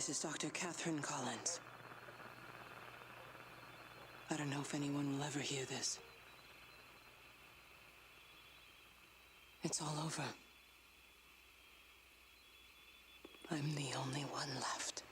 This is Dr. Catherine Collins. I don't know if anyone will ever hear this. It's all over. I'm the only one left.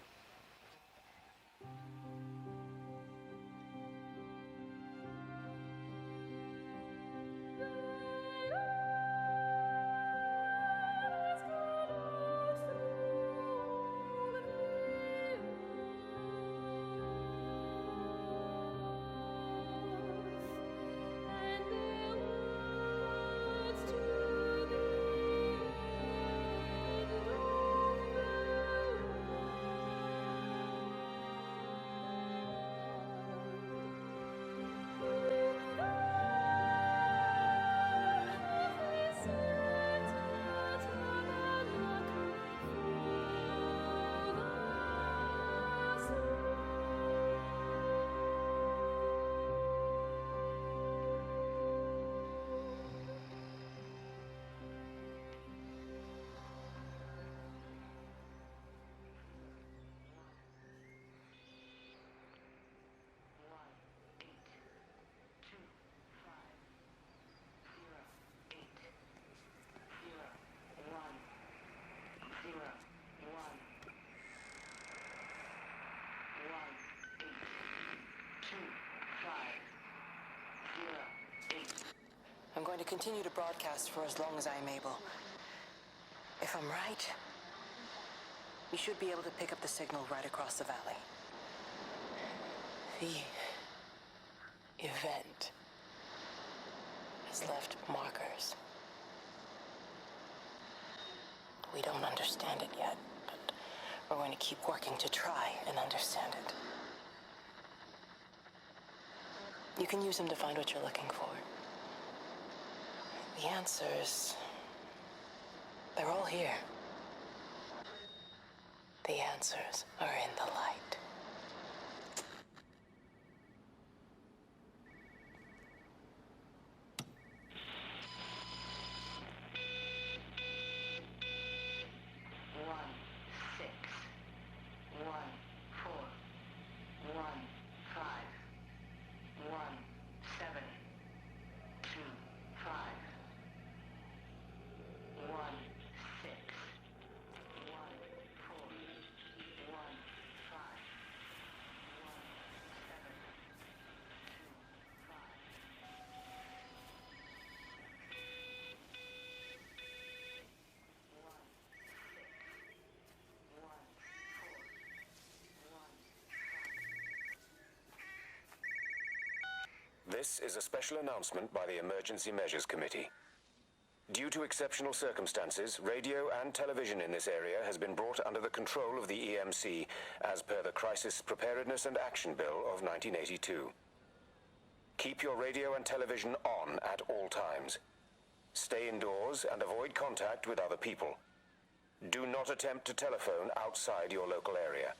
I'm going to continue to broadcast for as long as I am able. If I'm right, we should be able to pick up the signal right across the valley. The event has left markers. We don't understand it yet, but we're going to keep working to try and understand it. You can use them to find what you're looking for. The answers, they're all here. The answers are in the light. This is a special announcement by the Emergency Measures Committee. Due to exceptional circumstances, radio and television in this area has been brought under the control of the EMC as per the Crisis Preparedness and Action Bill of 1982. Keep your radio and television on at all times. Stay indoors and avoid contact with other people. Do not attempt to telephone outside your local area.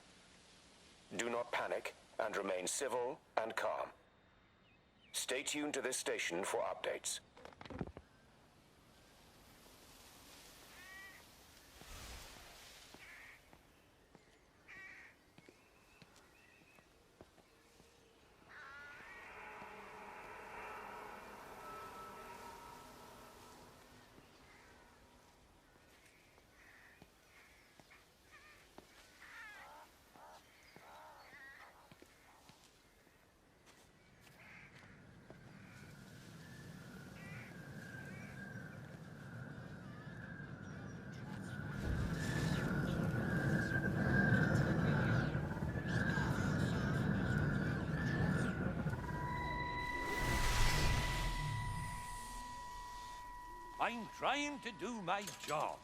Do not panic and remain civil and calm. Stay tuned to this station for updates. I'm trying to do my job.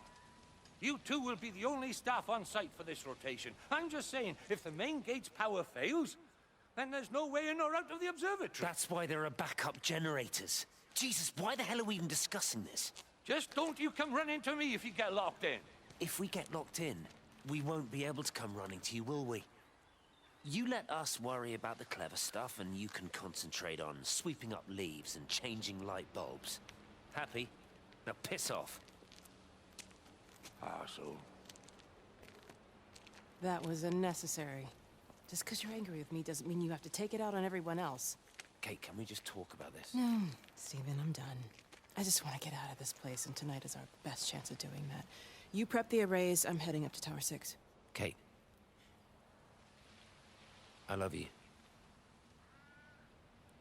You two will be the only staff on site for this rotation. I'm just saying, if the main gate's power fails, then there's no way in or out of the observatory. That's why there are backup generators. Jesus, why the hell are we even discussing this? Just don't you come running to me if you get locked in. If we get locked in, we won't be able to come running to you, will we? You let us worry about the clever stuff, and you can concentrate on sweeping up leaves and changing light bulbs. Happy? Now piss off. Arsehole. That was unnecessary. Just because you're angry with me doesn't mean you have to take it out on everyone else. Kate, can we just talk about this? No, Steven, I'm done. I just want to get out of this place, and tonight is our best chance of doing that. You prep the arrays, I'm heading up to Tower 6. Kate. I love you.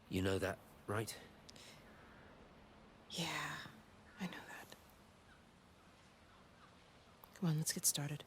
You know that, right? Yeah, I know that. Come on, let's get started.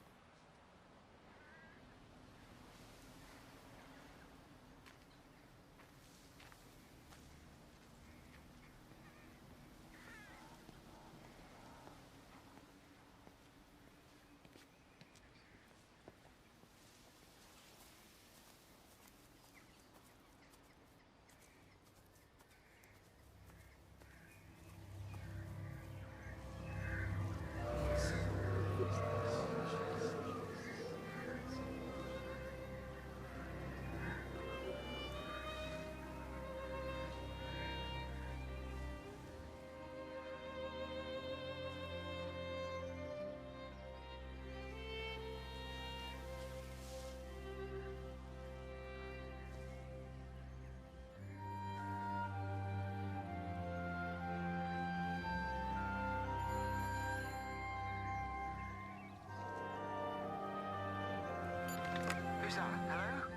Who's that? Hello?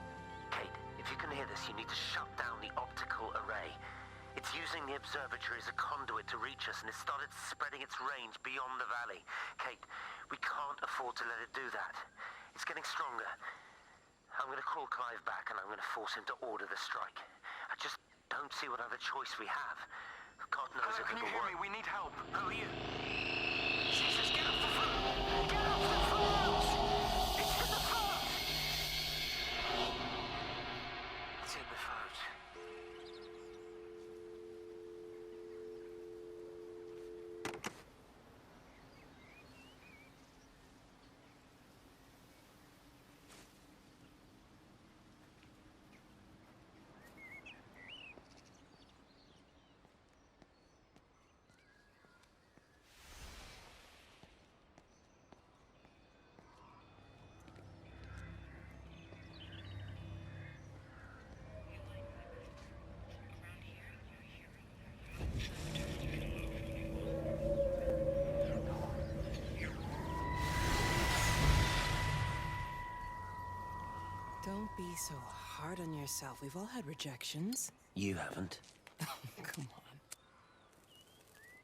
Kate, if you can hear this, you need to shut down the optical array. It's using the observatory as a conduit to reach us, and it started spreading its range beyond the valley. Kate, we can't afford to let it do that. It's getting stronger. I'm going to call Clive back, and I'm going to force him to order the strike. I just don't see what other choice we have. God knows if Can you hear me? We need help. Who are you? Jesus, get off the phone! Get off the phone! It's in the phone! It's in the phone. Don't be so hard on yourself. We've all had rejections. You haven't. Come on.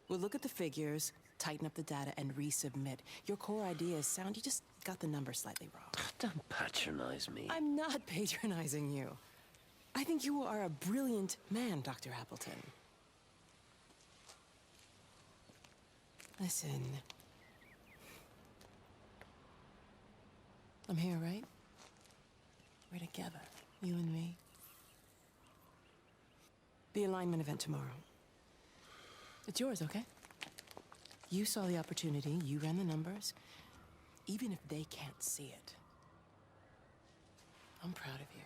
We'll look at the figures, tighten up the data, and resubmit. Your core idea is sound, you just got the number slightly wrong. Don't patronize me. I'm not patronizing you. I think you are a brilliant man, Dr. Appleton. Listen. I'm here, right? We're together, you and me. The alignment event tomorrow. It's yours, okay? You saw the opportunity, you ran the numbers. Even if they can't see it, I'm proud of you.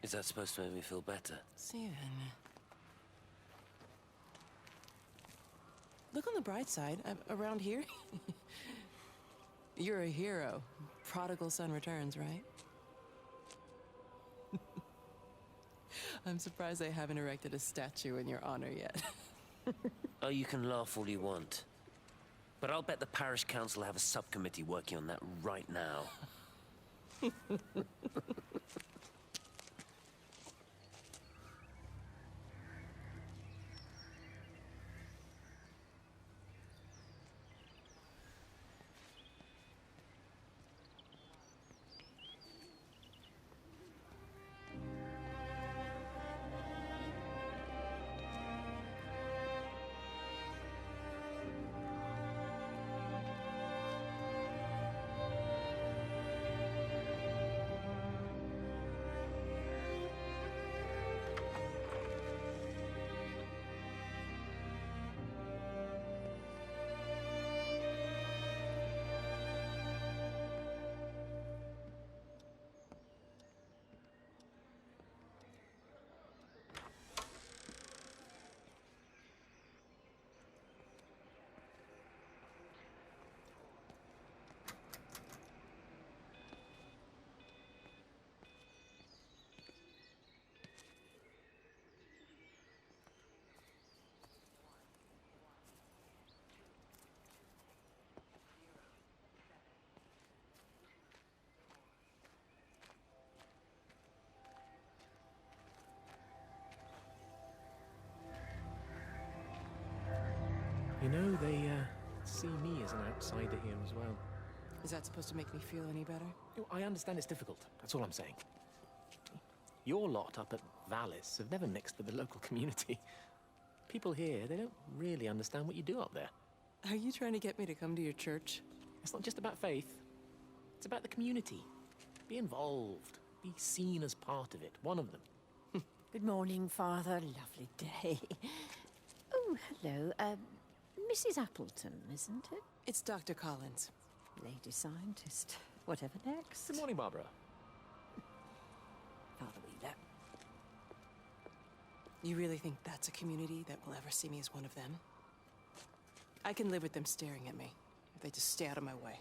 Is that supposed to make me feel better? Steven. Look on the bright side. Around here, you're a hero. Prodigal son returns, right? I'm surprised they haven't erected a statue in your honor yet. Oh, you can laugh all you want. But I'll bet the parish council have a subcommittee working on that right now. You know, they see me as an outsider here as well. Is that supposed to make me feel any better? I understand it's difficult. That's all I'm saying. Your lot up at Valis have never mixed with the local community. People here, they don't really understand what you do up there. Are you trying to get me to come to your church? It's not just about faith. It's about the community. Be involved. Be seen as part of it. One of them. Good morning, Father. Lovely day. Oh, hello. Mrs. Appleton, isn't it? It's Dr. Collins. Lady scientist. Whatever next. Good morning, Barbara. Father Wheeler. You really think that's a community that will ever see me as one of them? I can live with them staring at me, if they just stay out of my way.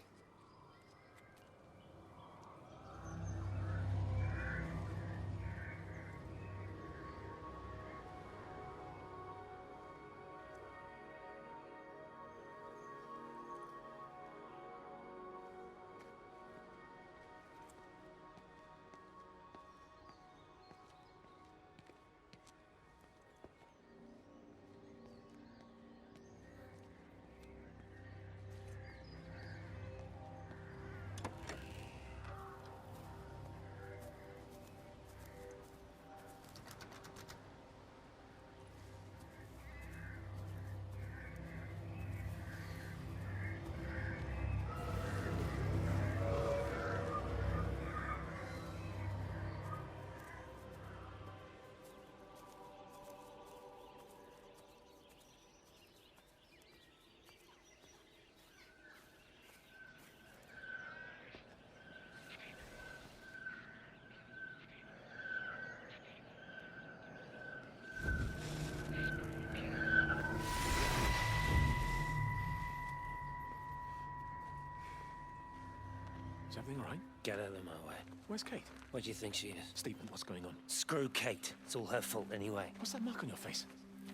Is everything all right? Get out of my way. Where's Kate? What do you think she is? Stephen, what's going on? Screw Kate. It's all her fault anyway. What's that mark on your face?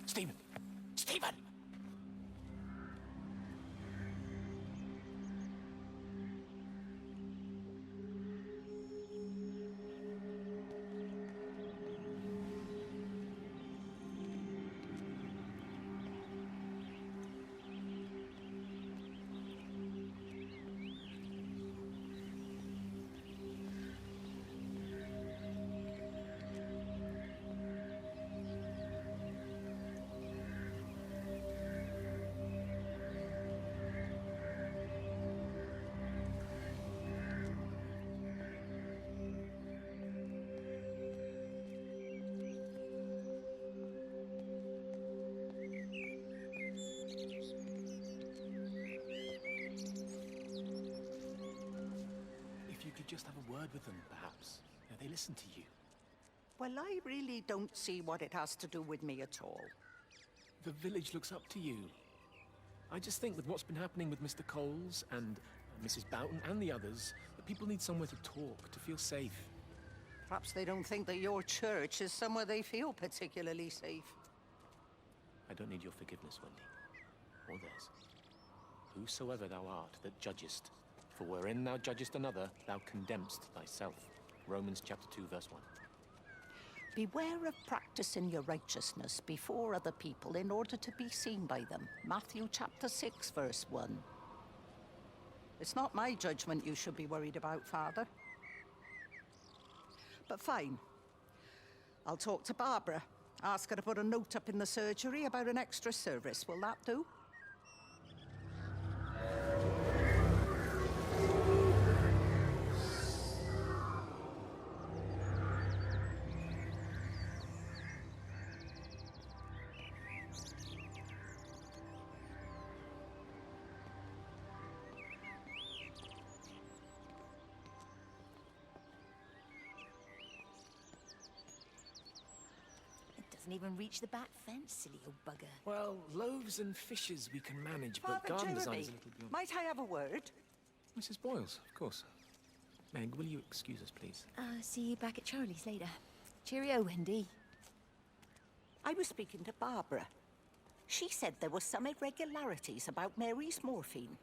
Stephen! Stephen! Just have a word with them, perhaps. They listen to you. Well, I really don't see what it has to do with me at all. The village looks up to you. I just think with what's been happening with Mr. Coles and Mrs. Boughton and the others, that people need somewhere to talk, to feel safe. Perhaps they don't think that your church is somewhere they feel particularly safe. I don't need your forgiveness, Wendy. Or theirs. Whosoever thou art that judgest, for wherein thou judgest another, thou condemnest thyself. Romans chapter 2, verse 1. Beware of practicing your righteousness before other people in order to be seen by them. Matthew chapter 6, verse 1. It's not my judgment you should be worried about, Father. But fine. I'll talk to Barbara. Ask her to put a note up in the surgery about an extra service. Will that do? Even reach the back fence, silly old bugger. Well, loaves and fishes we can manage, but Father garden design Jeremy, is a little beyond... might I have a word? Mrs. Boyles, of course. Meg, will you excuse us, please? See you back at Charlie's later. Cheerio, Wendy. I was speaking to Barbara. She said there were some irregularities about Mary's morphine.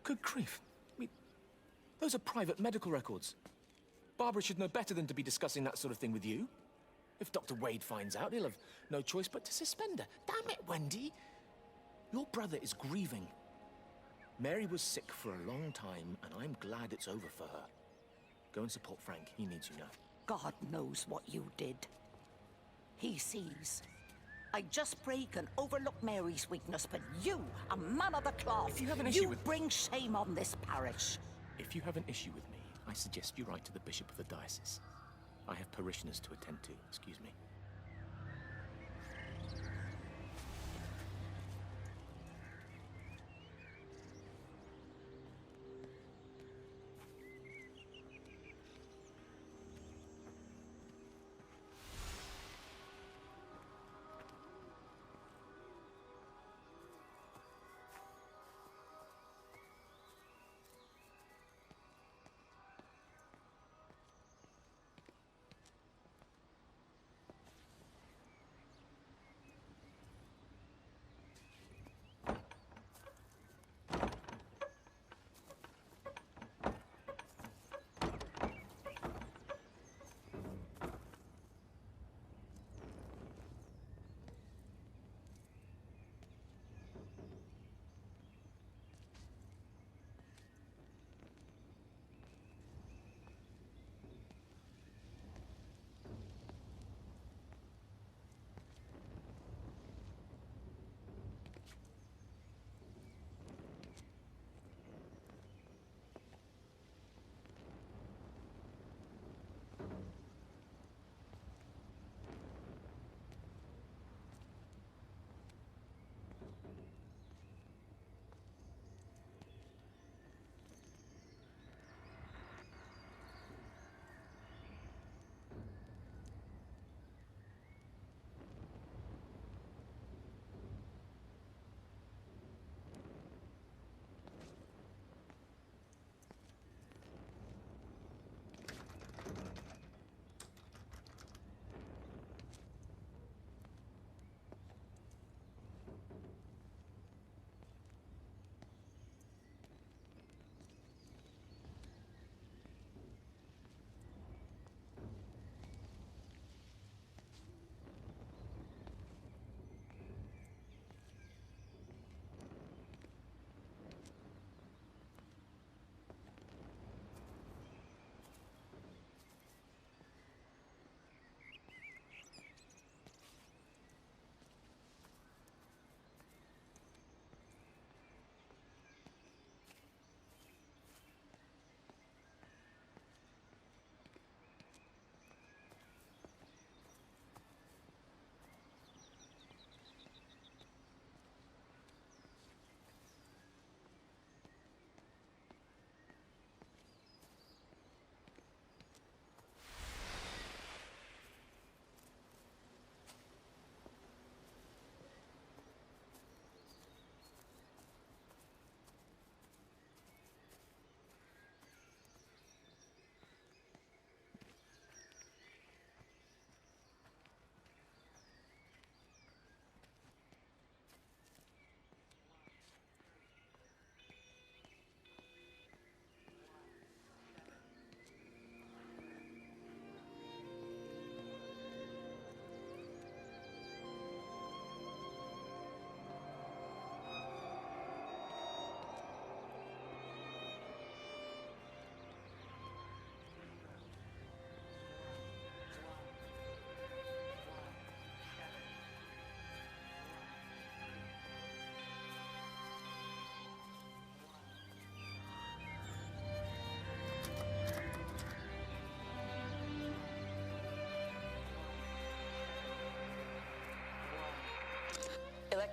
Good grief. Those are private medical records. Barbara should know better than to be discussing that sort of thing with you. If Dr. Wade finds out, he'll have no choice but to suspend her. Damn it, Wendy. Your brother is grieving. Mary was sick for a long time, and I'm glad it's over for her. Go and support Frank. He needs you now. God knows what you did. He sees. I just break and overlook Mary's weakness, but you, a man of the cloth, If you have an issue with- bring shame on this parish. If you have an issue with me, I suggest you write to the Bishop of the Diocese. I have parishioners to attend to. Excuse me.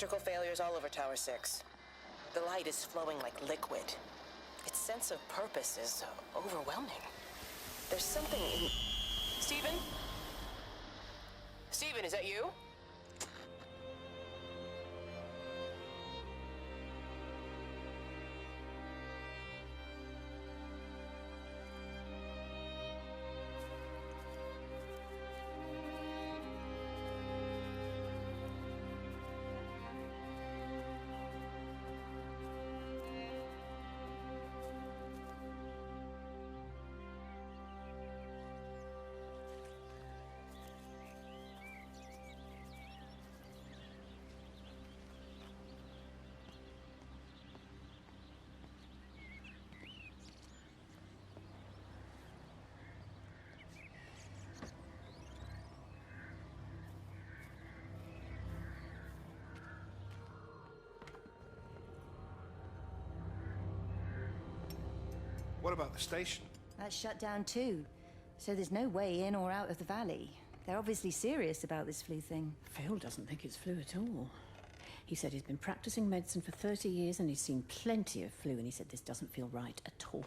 Electrical failures all over Tower 6. The light is flowing like liquid. Its sense of purpose is overwhelming. There's something in... Stephen? Stephen, is that you? What about the station? That's shut down too. So there's no way in or out of the valley. They're obviously serious about this flu thing. Phil doesn't think it's flu at all. He said he's been practicing medicine for 30 years and he's seen plenty of flu, and he said this doesn't feel right at all.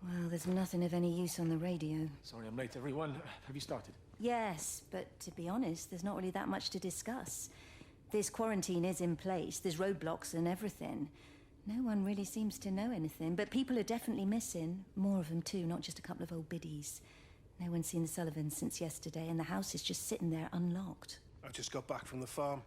Well, there's nothing of any use on the radio. Sorry I'm late, everyone. Have you started? Yes, but to be honest, there's not really that much to discuss. This quarantine is in place, there's roadblocks and everything. No one really seems to know anything, but people are definitely missing. More of them too, not just a couple of old biddies. No one's seen the Sullivans since yesterday, and the house is just sitting there unlocked. I just got back from the farm.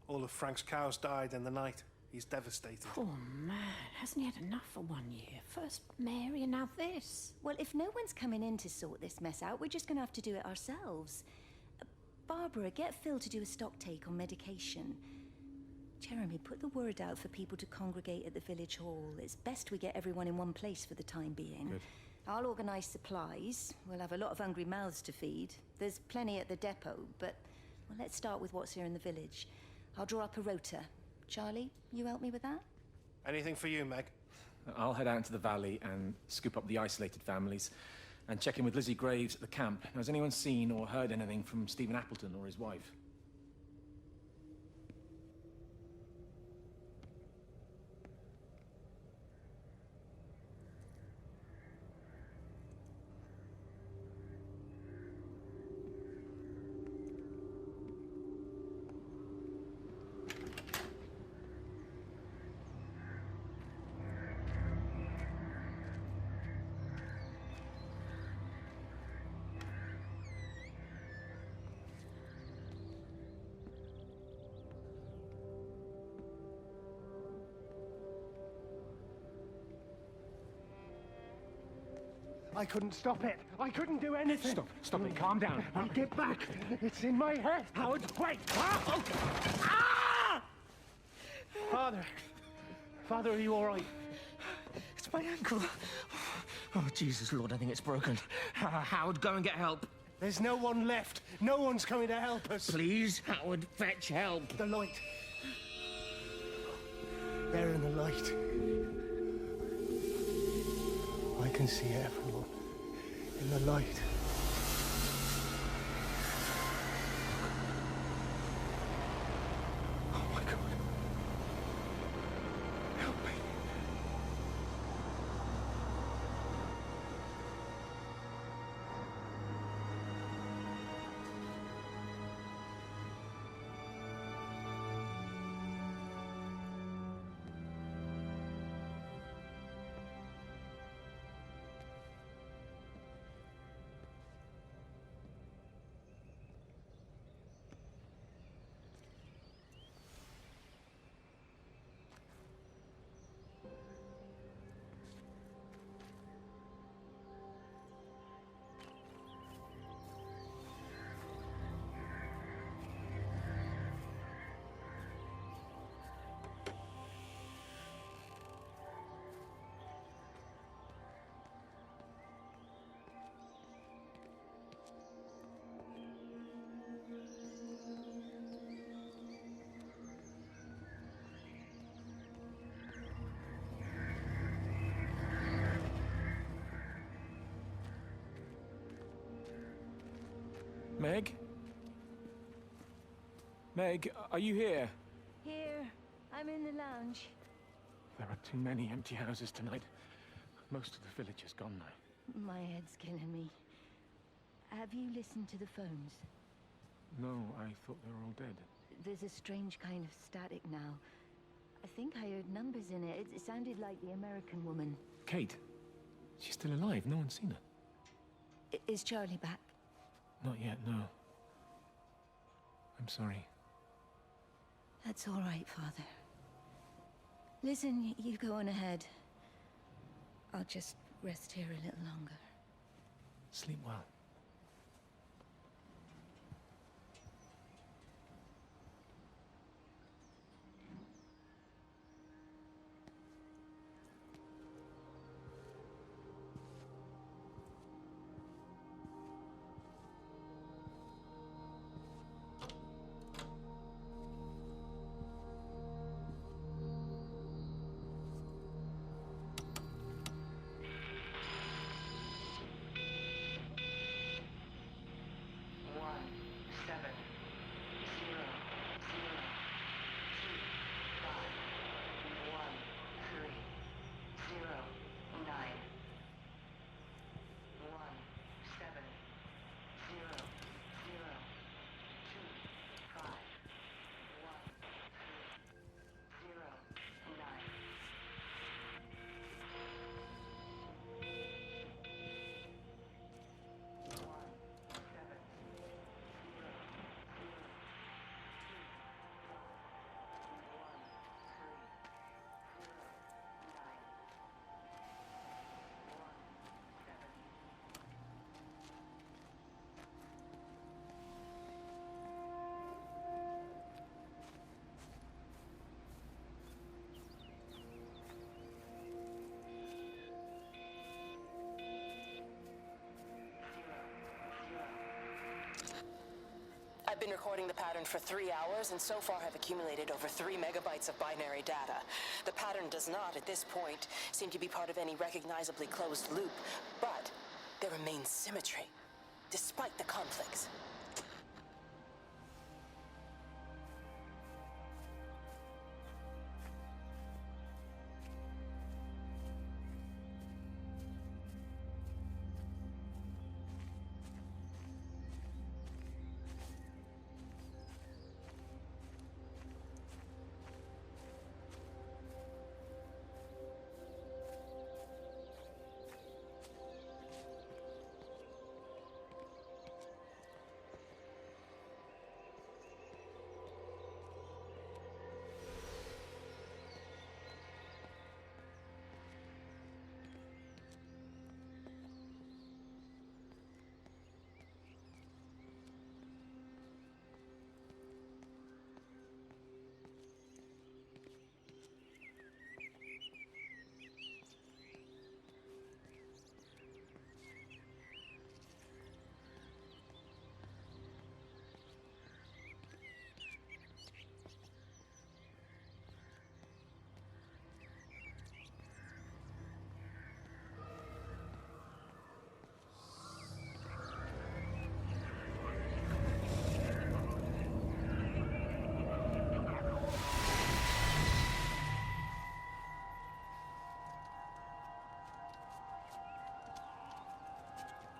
All of Frank's cows died in the night. He's devastated. Poor man, hasn't he had enough for 1 year? First Mary and now this. Well, if no one's coming in to sort this mess out, we're just going to have to do it ourselves. Barbara, get Phil to do a stock take on medication. Jeremy, put the word out for people to congregate at the village hall. It's best we get everyone in one place for the time being. Good. I'll organise supplies. We'll have a lot of hungry mouths to feed. There's plenty at the depot, but well, let's start with what's here in the village. I'll draw up a rota. Charlie, you help me with that? Anything for you, Meg? I'll head out into the valley and scoop up the isolated families and check in with Lizzie Graves at the camp. Now, has anyone seen or heard anything from Stephen Appleton or his wife? I couldn't stop it. I couldn't do anything. Stop it. Calm down. I'll get back. It's in my head. Howard, wait! Ah! Ah! Father, are you all right? It's my ankle. Oh, Jesus, Lord, I think it's broken. Howard, go and get help. There's no one left. No one's coming to help us. Please, Howard, fetch help. The light. They're in the light. I can see everyone in the light. Oh my God. Help me. Meg? Meg, are you here? Here, I'm in the lounge. There are too many empty houses tonight. Most of the village is gone now. My head's killing me. Have you listened to the phones? No, I thought they were all dead. There's a strange kind of static now. I think I heard numbers in it. It sounded like the American woman. Kate? She's still alive. No one's seen her. Is Charlie back? Not yet, no. I'm sorry. That's all right, Father. Listen, you go on ahead. I'll just rest here a little longer. Sleep well. I've been recording the pattern for 3 hours and so far have accumulated over 3 megabytes of binary data. The pattern does not, at this point, seem to be part of any recognizably closed loop, but there remains symmetry, despite the conflicts.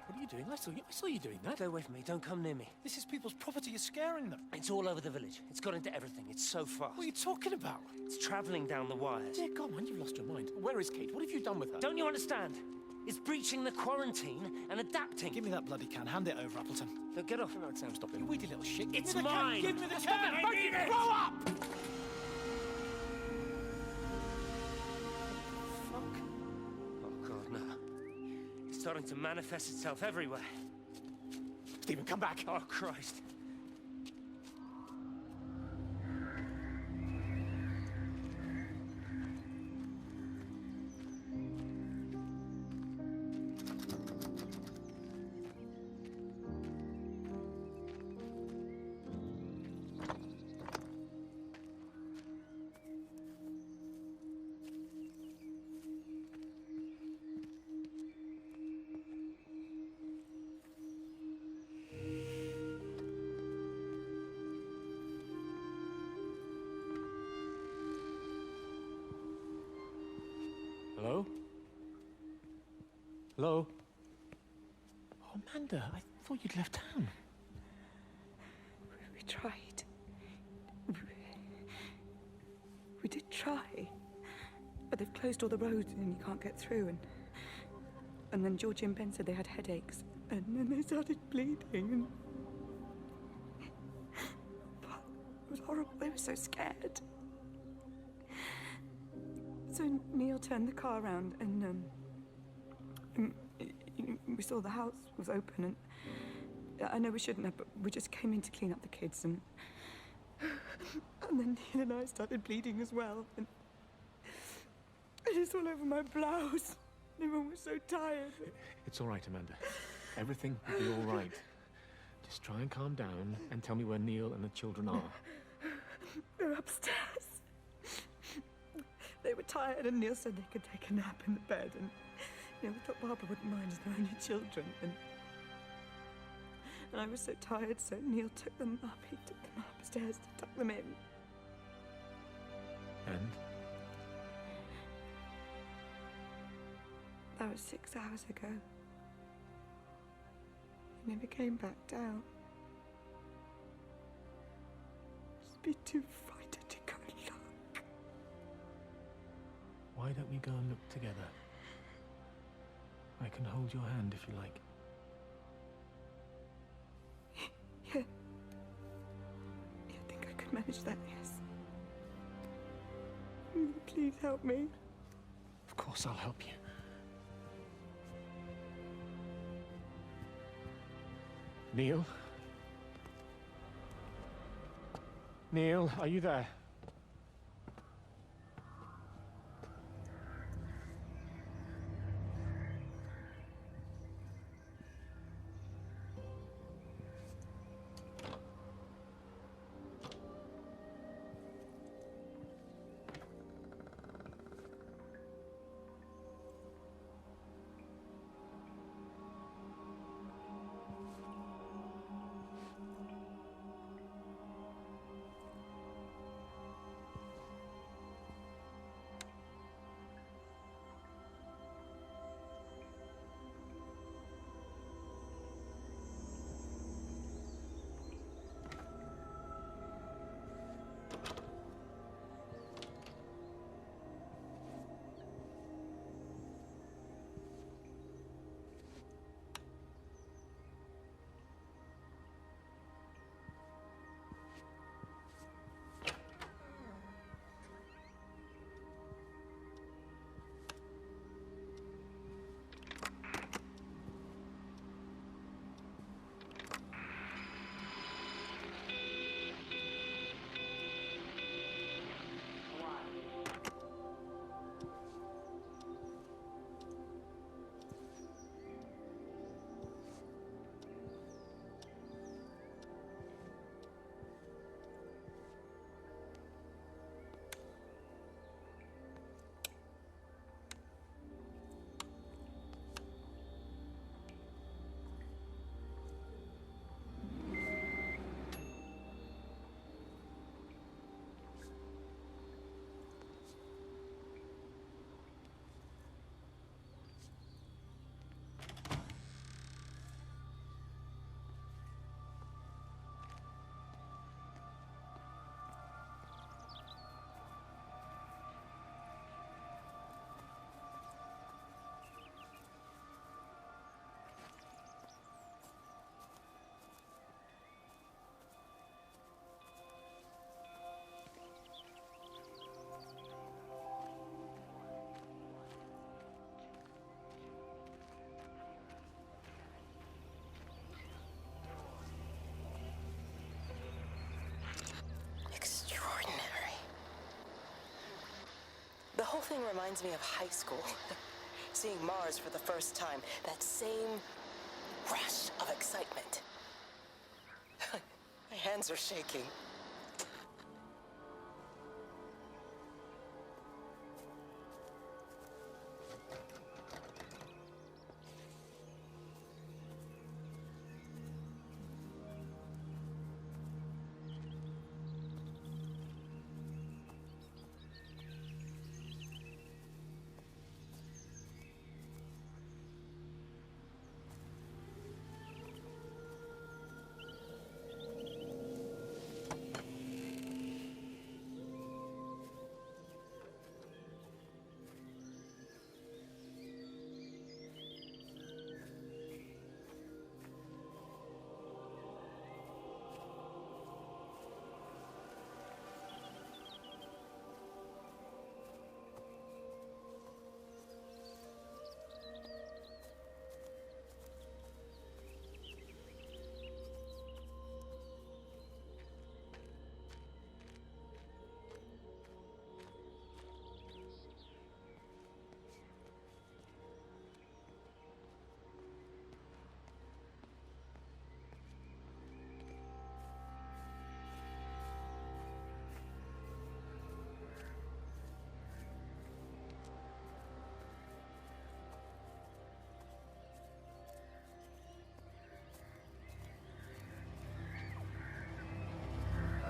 What are you doing? I saw you doing that. Stay away from me. Don't come near me. This is people's property. You're scaring them. It's all over the village. It's got into everything. It's so fast. What are you talking about? It's traveling down the wires. Dear God, man, you've lost your mind. Where is Kate? What have you done with her? Don't you understand? It's breaching the quarantine and adapting. Give me that bloody can. Hand it over, Appleton. No, get off. No, Sam, stop it. You weedy little shit. It's Give me the mine. Can. Give me the Stop can. it. I need it. Grow up! Fuck. Oh, God, no. It's starting to manifest itself everywhere. Stephen, come back. Oh, Christ. Hello? Hello? Oh, Amanda, I thought you'd left town. We tried. We did try. But they've closed all the roads and you can't get through. And then Georgie and Ben said they had headaches. And then they started bleeding. And it was horrible. They were so scared. So Neil turned the car around and we saw the house was open, and I know we shouldn't have, but we just came in to clean up the kids, and then Neil and I started bleeding as well, and it's all over my blouse. Everyone was so tired. It's all right, Amanda. Everything will be all right. Just try and calm down and tell me where Neil and the children are. They're upstairs. They were tired, and Neil said they could take a nap in the bed, and we thought Barbara wouldn't mind as they're only children, and I was so tired, so Neil took them up. He took them upstairs to tuck them in. And? That was 6 hours ago. He never came back down. Just be too frightened to go and look. Why don't we go and look together? I can hold your hand if you like. Yeah. I think I could manage that, yes. Please help me. Of course I'll help you. Neil? Neil, are you there? thing reminds me of high school. Seeing Mars for the first time. That same rush of excitement. My hands are shaking.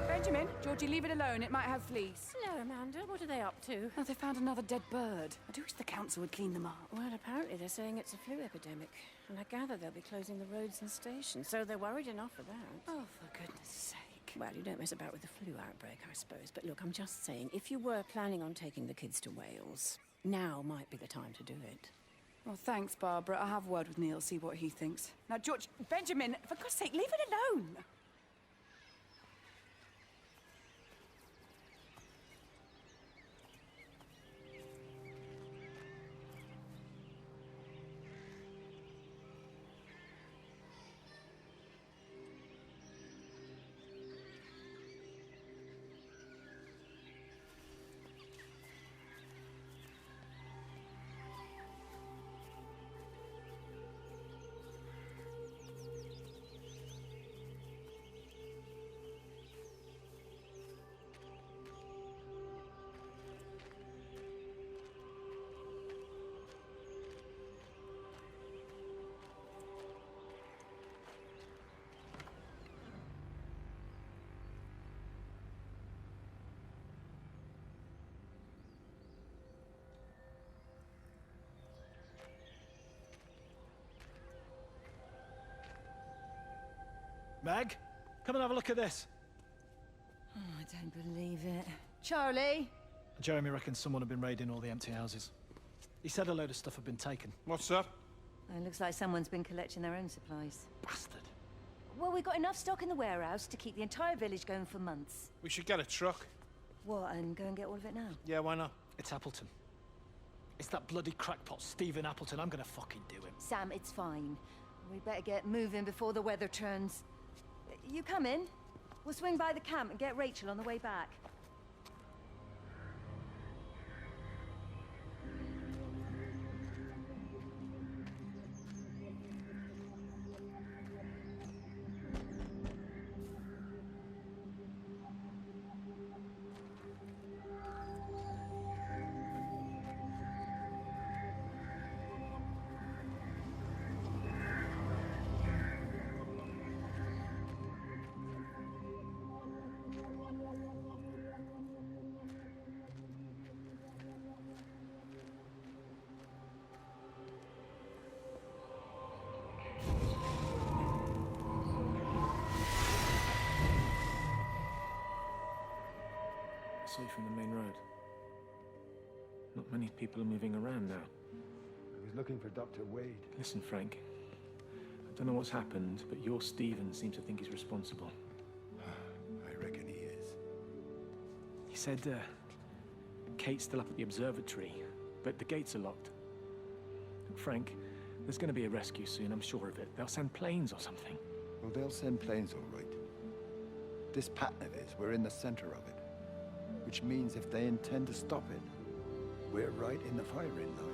Benjamin, Georgie, leave it alone. It might have fleas. Hello, Amanda. What are they up to? Oh, they found another dead bird. I do wish the council would clean them up. Well, apparently they're saying it's a flu epidemic. And I gather they'll be closing the roads and stations, so they're worried enough for that. Oh, for goodness sake. Well, you don't mess about with the flu outbreak, I suppose. But look, I'm just saying, if you were planning on taking the kids to Wales, now might be the time to do it. Well, thanks, Barbara. I'll have a word with Neil, see what he thinks. Now, George, Benjamin, for God's sake, leave it alone! Meg, come and have a look at this. Oh, I don't believe it. Charlie? Jeremy reckons someone had been raiding all the empty houses. He said a load of stuff had been taken. What's that? It looks like someone's been collecting their own supplies. Bastard. Well, we've got enough stock in the warehouse to keep the entire village going for months. We should get a truck. What, and go and get all of it now? Yeah, why not? It's Appleton. It's that bloody crackpot Stephen Appleton. I'm gonna fucking do him. Sam, it's fine. We better get moving before the weather turns. You come in. We'll swing by the camp and get Rachel on the way back. I saw you from the main road. Not many people are moving around now. I was looking for Dr. Wade. Listen, Frank. I don't know what's happened, but your Stephen seems to think he's responsible. I reckon he is. He said, Kate's still up at the observatory, but the gates are locked. Frank, there's going to be a rescue soon, I'm sure of it. They'll send planes or something. Well, they'll send planes, all right. This pattern of his, we're in the center of it. Which means if they intend to stop it, We're right in the firing line.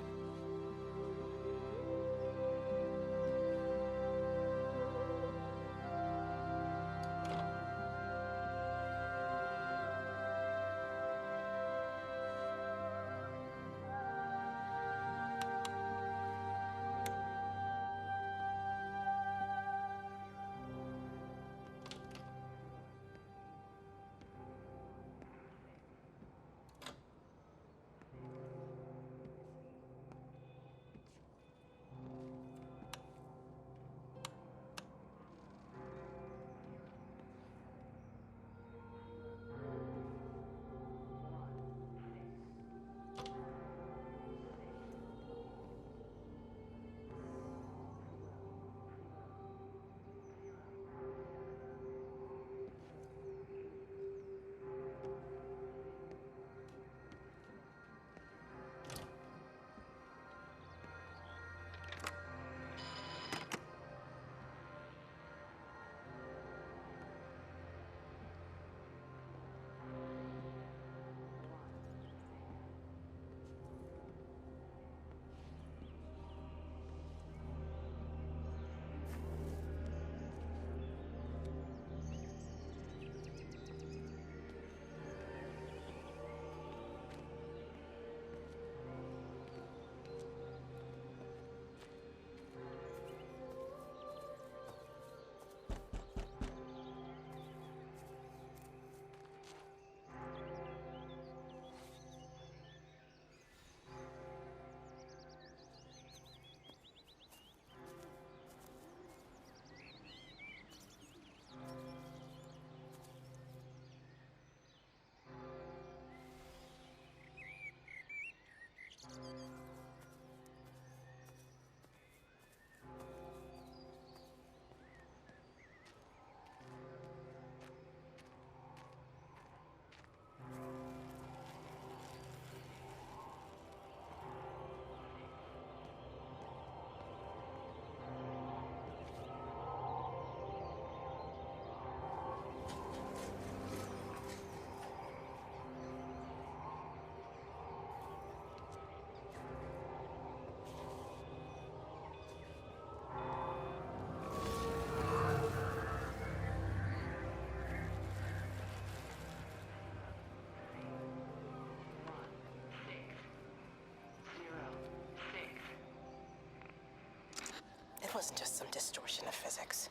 It wasn't just some distortion of physics.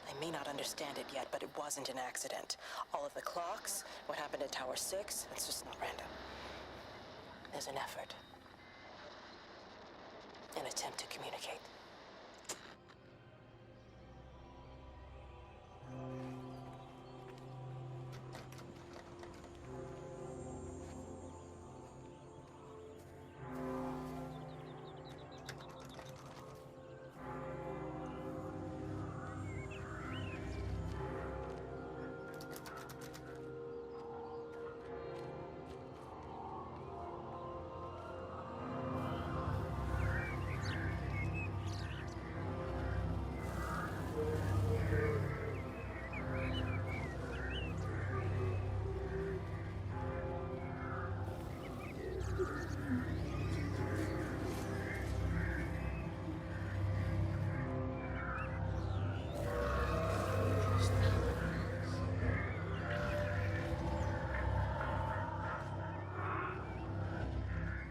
I may not understand it yet, but it wasn't an accident. All of the clocks, what happened at Tower 6, it's just not random. There's an effort. An attempt to communicate.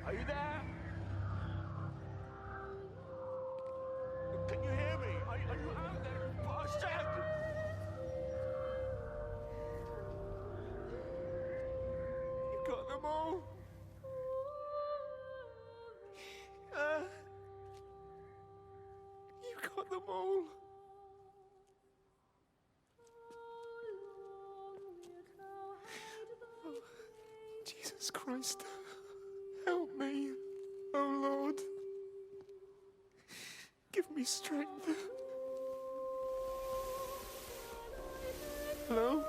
Are you there? Can you hear me? Are you out there, you bastard? You got them all? You got them all? Oh, Jesus Christ. Help me, oh Lord. Give me strength. Hello?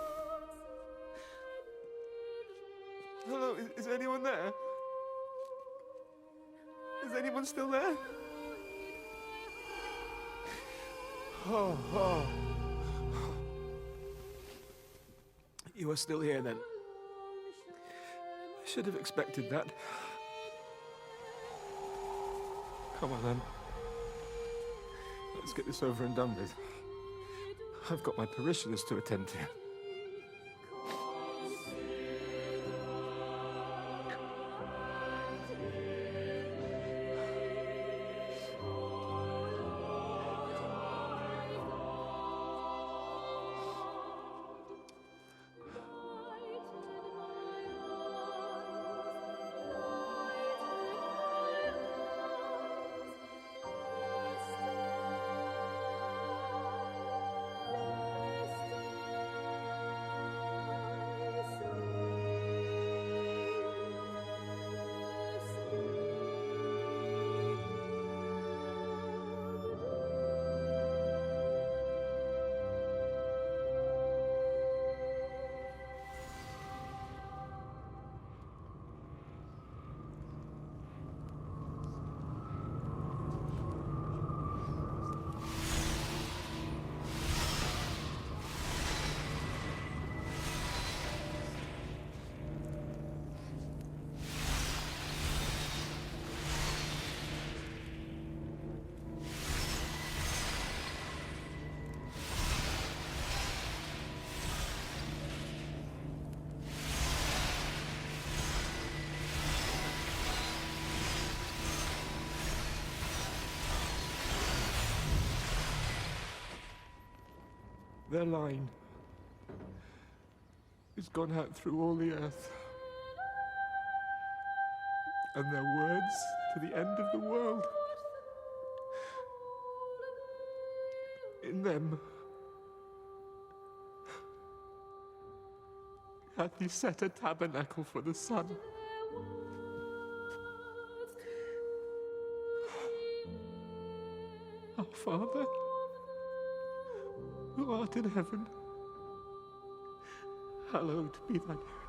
Hello, is anyone there? Is anyone still there? Oh. You are still here then? should have expected that. Come on, then. Let's get this over and done with. I've got my parishioners to attend to. Their line has gone out through all the earth. And their words to the end of the world. In them hath he set a tabernacle for the sun. Our Father, who art in heaven, hallowed be thy name.